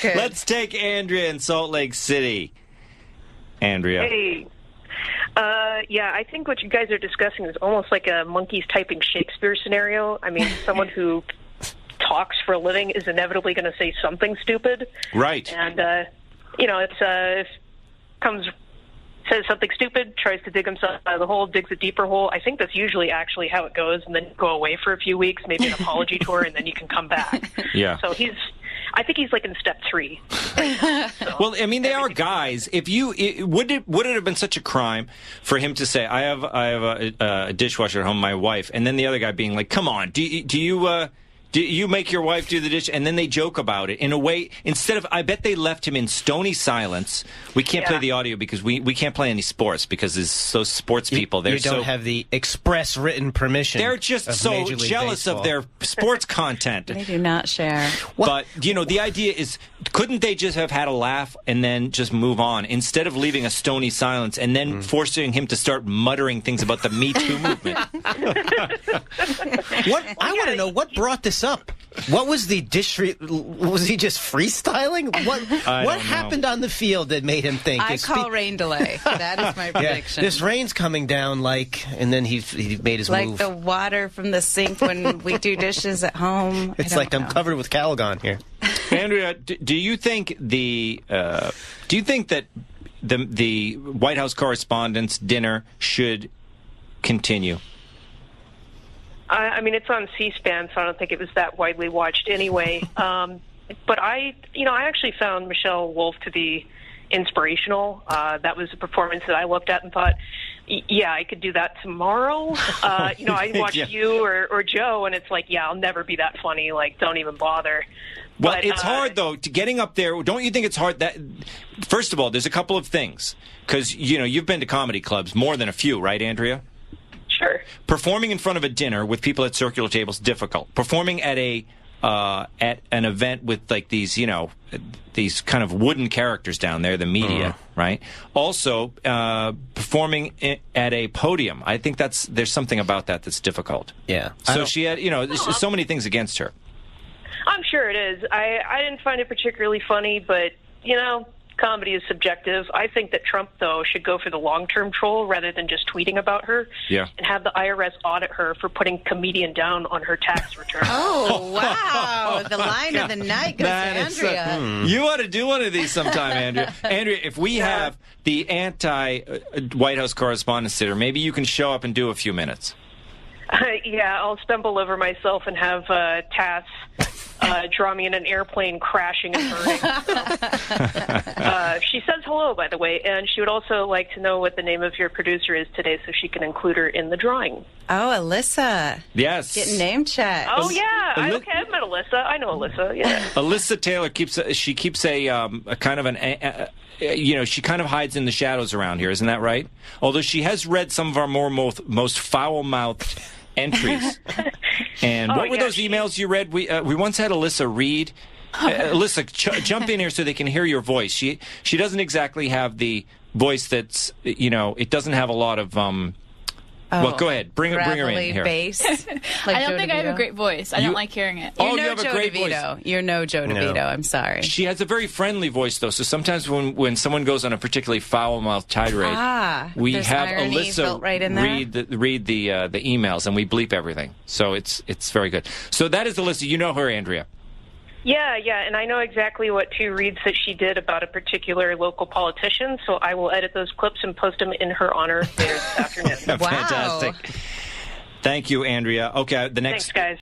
Good. Let's take Andrea in Salt Lake City. Andrea. Hey. Yeah, I think what you guys are discussing is almost like a monkeys typing Shakespeare scenario. I mean, someone who talks for a living is inevitably going to say something stupid. Right. And, says something stupid, tries to dig himself out of the hole, digs a deeper hole. I think that's usually actually how it goes, and then go away for a few weeks, maybe an apology tour, and then you can come back. Yeah. So I think he's like in step 3. Well, I mean, they are guys. Would it have been such a crime for him to say, I have a dishwasher at home, my wife, and then the other guy being like, come on, do you make your wife do the dish? And then they joke about it in a way. Instead of, I bet they left him in stony silence. We can't play the audio because we can't play any sports because there's those sports people. You don't have the express written permission. They're just so jealous of their sports content. They do not share. But, the idea is, couldn't they just have had a laugh and then just move on instead of leaving a stony silence and then forcing him to start muttering things about the Me Too movement? I want to know what brought this up. What was the dish? Was he just freestyling? What happened on the field that made him think? I call rain delay. That is my prediction. This rain's coming down, and then he made his move. Like the water from the sink when we do dishes at home. It's like I'm covered with Calgon here. Andrea, do you think that the White House Correspondents' Dinner should continue? I mean, it's on C-SPAN, so I don't think it was that widely watched anyway. But I actually found Michelle Wolf to be inspirational. That was a performance that I looked at and thought, yeah, I could do that tomorrow. I watched you or Joe, and it's like, yeah, I'll never be that funny. Like, don't even bother. Well, but, it's hard, though, getting up there. Don't you think it's hard? First of all, there's a couple of things. Because, you've been to comedy clubs, more than a few, right, Andrea? Sure. Performing in front of a dinner with people at circular tables, difficult. Performing at at an event with like these, these kind of wooden characters down there, the media, right? Also, performing at a podium. I think there's something about that's difficult. Yeah. So she had, there's so many things against her. I'm sure it is. I didn't find it particularly funny, but, comedy is subjective. I think that Trump, though, should go for the long-term troll rather than just tweeting about her. Yeah. And have the IRS audit her for putting comedian down on her tax return. Oh, wow. The line of the night goes to Andrea. You ought to do one of these sometime, Andrea. Andrea, if we have the anti-White House Correspondents' Dinner, maybe you can show up and do a few minutes. Yeah, I'll stumble over myself and have Tass draw me in an airplane crashing and burning. She says hello, by the way, and she would also like to know what the name of your producer is today so she can include her in the drawing. Oh, Alyssa. Yes. Getting name checked. Oh, yeah. Okay, I've met Alyssa. I know Alyssa, yeah. Alyssa Taylor keeps a kind of an... she kind of hides in the shadows around here, isn't that right? Although she has read some of our most foul-mouthed entries. And what were those emails you read? We once had Alyssa read. Alyssa, jump in here so they can hear your voice. She doesn't exactly have the voice that's, it doesn't have a lot of... well, go ahead. Bring her in here. Bass. I don't think I have a great voice. I don't like hearing it. You're you no have a Joe great DeVito. voice. You're no Joe DeVito. I'm sorry. She has a very friendly voice, though. So sometimes when someone goes on a particularly foul-mouthed tirade, we have Alyssa right in there. read the emails, and we bleep everything. So it's very good. So that is Alyssa. You know her, Andrea. Yeah, and I know exactly what 2 reads that she did about a particular local politician, so I will edit those clips and post them in her honor later this afternoon. Wow. Fantastic. Thank you, Andrea. Okay, the next... Thanks, guys.